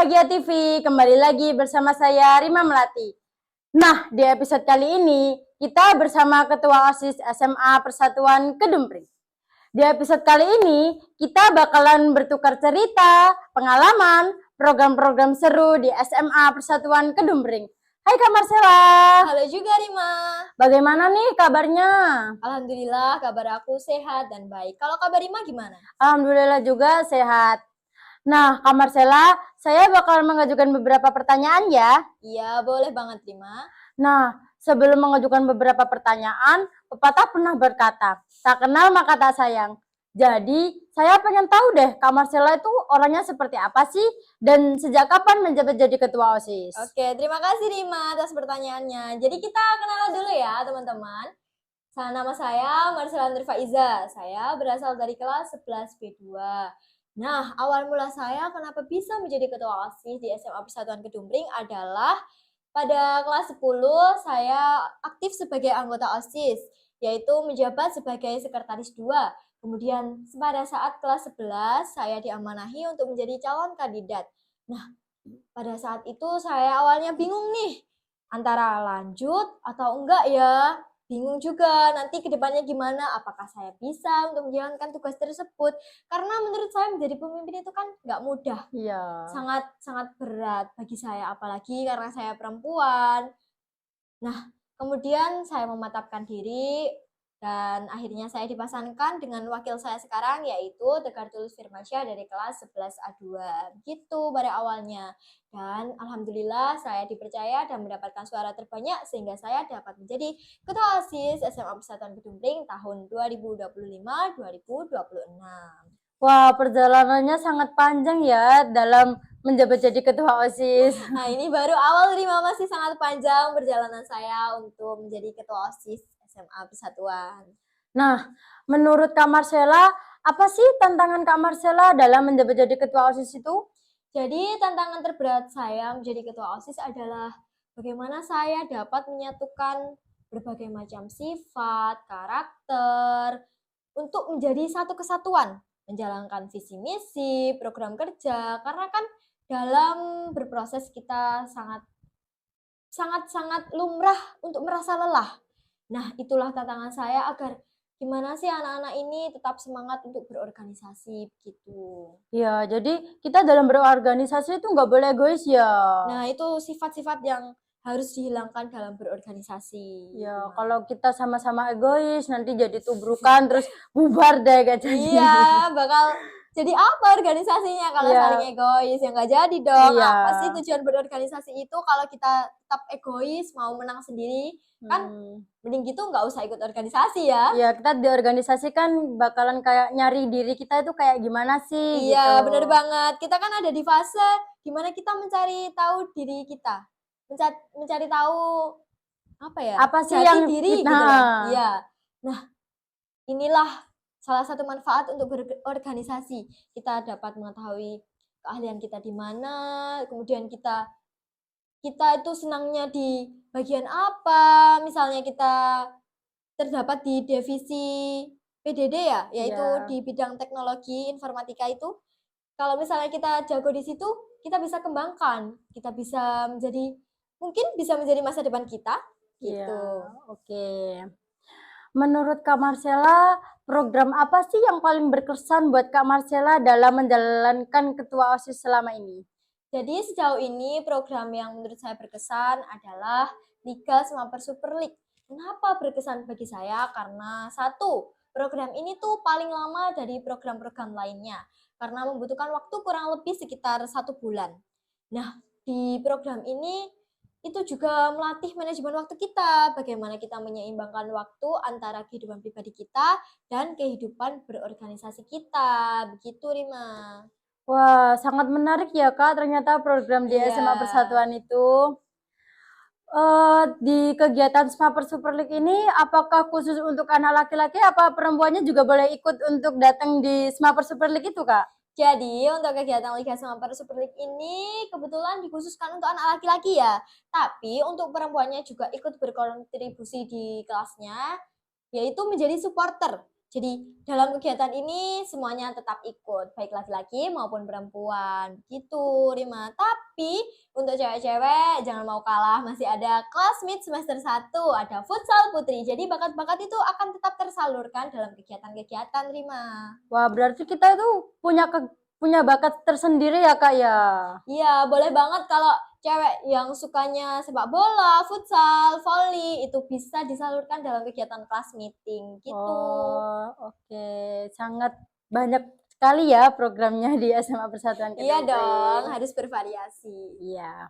Bahagia TV, kembali lagi bersama saya Rima Melati. Nah, di episode kali ini kita bersama Ketua OSIS SMA Persatuan Kedumpring. Di episode kali ini kita bakalan bertukar cerita, pengalaman, program-program seru di SMA Persatuan Kedumpring. Hai Kak Marcella. Halo juga Rima. Bagaimana nih kabarnya? Alhamdulillah kabar aku sehat dan baik. Kalau kabar Rima gimana? Alhamdulillah juga sehat. Nah, Kak Marcella, saya bakal mengajukan beberapa pertanyaan ya. Iya, boleh banget Rima. Nah, sebelum mengajukan beberapa pertanyaan, pepatah pernah berkata, tak kenal maka tak sayang. Jadi, saya pengen tahu deh, Kak Marcella itu orangnya seperti apa sih? Dan sejak kapan menjabat jadi ketua OSIS? Oke, terima kasih Rima atas pertanyaannya. Jadi kita kenalan dulu ya teman-teman. Nama saya Marcella Faiza. Saya berasal dari kelas 11 B2. Nah, awal mula saya kenapa bisa menjadi ketua OSIS di SMA Persatuan Kedumpring adalah pada kelas 10 saya aktif sebagai anggota OSIS, yaitu menjabat sebagai sekretaris 2. Kemudian pada saat kelas 11 saya diamanahi untuk menjadi calon kandidat. Nah, pada saat itu saya awalnya bingung nih, antara lanjut atau enggak ya. Bingung juga nanti kedepannya gimana, apakah saya bisa untuk menjalankan tugas tersebut. Karena menurut saya menjadi pemimpin itu kan nggak mudah. Iya. Sangat berat bagi saya, apalagi karena saya perempuan. Nah, kemudian saya mematapkan diri dan akhirnya saya dipasangkan dengan wakil saya sekarang, yaitu Tegar Tulus Firmansyah dari kelas 11A2. Begitu pada awalnya. Dan alhamdulillah saya dipercaya dan mendapatkan suara terbanyak sehingga saya dapat menjadi Ketua OSIS SMA Persatuan Kedumpring tahun 2025-2026. Wah, perjalanannya sangat panjang ya dalam menjabat jadi ketua OSIS. Nah, ini baru awal Rima, masih sangat panjang perjalanan saya untuk menjadi ketua OSIS SMA Persatuan. Nah, menurut Kak Marcella, apa sih tantangan Kak Marcella dalam menjabat jadi ketua OSIS itu? Jadi, tantangan terberat saya menjadi ketua OSIS adalah bagaimana saya dapat menyatukan berbagai macam sifat, karakter, untuk menjadi satu kesatuan, menjalankan visi misi, program kerja, karena kan dalam berproses kita sangat lumrah untuk merasa lelah. Nah, itulah tantangan saya agar gimana sih anak-anak ini tetap semangat untuk berorganisasi begitu. Ya, jadi kita dalam berorganisasi itu nggak boleh egois ya. Nah, itu sifat-sifat yang harus dihilangkan dalam berorganisasi. Ya, kalau kita sama-sama egois nanti jadi tubrukan terus bubar deh gak jadi. Iya, bakal jadi apa organisasinya kalau saling egois? Ya nggak jadi dong. Iya. Apa sih tujuan berorganisasi itu kalau kita tetap egois, mau menang sendiri? Kan mending gitu nggak usah ikut organisasi ya. Iya, kita di organisasi kan bakalan kayak nyari diri kita itu kayak gimana sih Iya, gitu. bener banget. Kita kan ada di fase dimana kita mencari tahu diri kita. Mencari tahu apa ya? Apa sih jati yang diri kita gitu loh. Iya. Nah, inilah salah satu manfaat untuk berorganisasi. Kita dapat mengetahui keahlian kita di mana, kemudian kita itu senangnya di bagian apa. Misalnya kita terdapat di divisi PDD ya, yaitu di bidang teknologi informatika itu. Kalau misalnya kita jago di situ, kita bisa kembangkan, kita bisa menjadi, mungkin bisa menjadi masa depan kita, gitu. Ya, oke. Menurut Kak Marcella, program apa sih yang paling berkesan buat Kak Marcella dalam menjalankan ketua OSIS selama ini? Jadi sejauh ini program yang menurut saya berkesan adalah Liga Semaper Super League. Kenapa berkesan bagi saya? Karena satu, program ini tuh paling lama dari program-program lainnya. Karena membutuhkan waktu kurang lebih sekitar 1 bulan. Nah, di program ini itu juga melatih manajemen waktu kita. Bagaimana kita menyeimbangkan waktu antara kehidupan pribadi kita dan kehidupan berorganisasi kita. Begitu, Rima. Wah, sangat menarik ya Kak, ternyata program di Iya. SMA Persatuan itu. Di kegiatan Smaper Super League ini, apakah khusus untuk anak laki-laki, apa perempuannya juga boleh ikut untuk datang di Smaper Super League itu Kak? Jadi untuk kegiatan Liga Semaper Super League ini kebetulan dikhususkan untuk anak laki-laki ya. Tapi untuk perempuannya juga ikut berkontribusi di kelasnya, yaitu menjadi supporter. Jadi dalam kegiatan ini semuanya tetap ikut, baik laki-laki maupun perempuan. Gitu, Rima. Tapi untuk cewek-cewek jangan mau kalah, masih ada Classmate semester 1, ada futsal putri. Jadi bakat-bakat itu akan tetap tersalurkan dalam kegiatan-kegiatan, Rima. Wah, berarti kita itu punya bakat tersendiri ya, Kak ya. Iya, boleh banget kalau cewek yang sukanya sepak bola, futsal, volley itu bisa disalurkan dalam kegiatan kelas meeting gitu. Oh, oke. Sangat banyak sekali ya programnya di SMA Persatuan Iya Kedung dong, Pring. harus bervariasi. Iya.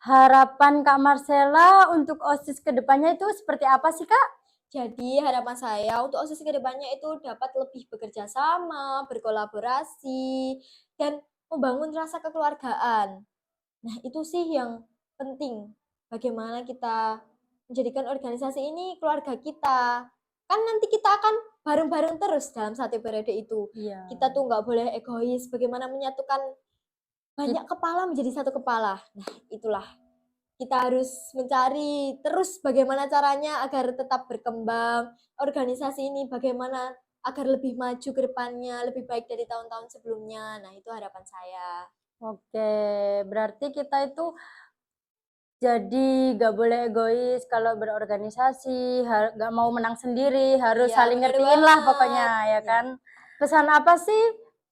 Harapan Kak Marcella untuk OSIS kedepannya itu seperti apa sih, Kak? Jadi harapan saya untuk OSIS kedepannya itu dapat lebih bekerja sama, berkolaborasi, dan membangun rasa kekeluargaan. Nah, itu sih yang penting. Bagaimana kita menjadikan organisasi ini keluarga kita. Kan nanti kita akan bareng-bareng terus dalam satu periode itu. Iya. Kita tuh nggak boleh egois. Bagaimana menyatukan banyak kepala menjadi satu kepala. Nah, itulah. Kita harus mencari terus bagaimana caranya agar tetap berkembang. Organisasi ini bagaimana agar lebih maju ke depannya, lebih baik dari tahun-tahun sebelumnya. Nah, itu harapan saya. Oke, berarti kita itu jadi gak boleh egois kalau berorganisasi, gak mau menang sendiri, harus Iya, saling bener ngertiin lah banget. pokoknya ya Iya. kan. Pesan apa sih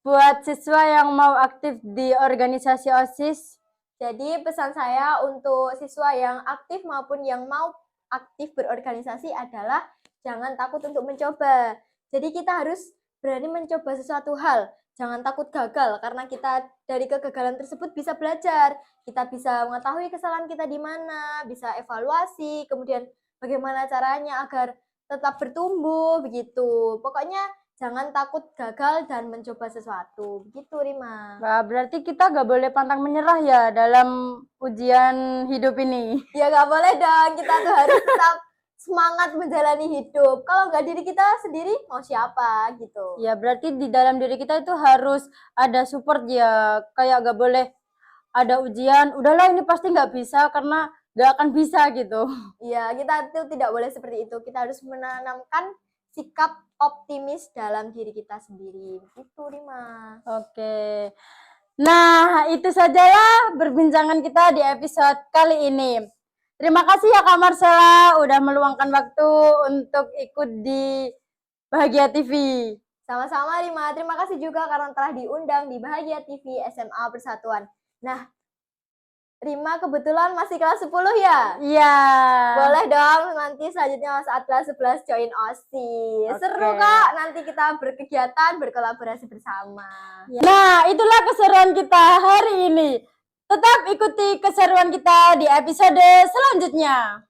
buat siswa yang mau aktif di organisasi OSIS? Jadi pesan saya untuk siswa yang aktif maupun yang mau aktif berorganisasi adalah jangan takut untuk mencoba. Jadi kita harus berani mencoba sesuatu hal. Jangan takut gagal karena kita dari kegagalan tersebut bisa belajar. Kita bisa mengetahui kesalahan kita di mana, bisa evaluasi, kemudian bagaimana caranya agar tetap bertumbuh begitu. Pokoknya jangan takut gagal dan mencoba sesuatu. Begitu, Rima. Wah, berarti kita gak boleh pantang menyerah ya dalam ujian hidup ini. Ya nggak boleh dong, kita tuh harus tetap semangat menjalani hidup. Kalau nggak diri kita sendiri, mau siapa gitu. Ya, berarti di dalam diri kita itu harus ada support ya. Kayak gak boleh ada ujian, udahlah ini pasti gak bisa karena gak akan bisa gitu. Iya, kita tuh tidak boleh seperti itu. Kita harus menanamkan sikap optimis dalam diri kita sendiri. Gitu, Rima. Oke. Nah, itu sajalah perbincangan kita di episode kali ini. Terima kasih ya Kak Marcella udah meluangkan waktu untuk ikut di Bahagia TV. Sama-sama, Rima. Terima kasih juga karena telah diundang di Bahagia TV SMA Persatuan. Nah, Rima kebetulan masih kelas 10 ya? Iya. Boleh dong nanti selanjutnya saat kelas 11 join OSIS. Oke. Seru Kak, nanti kita berkegiatan, berkolaborasi bersama. Nah, itulah keseruan kita hari ini. Tetap ikuti keseruan kita di episode selanjutnya.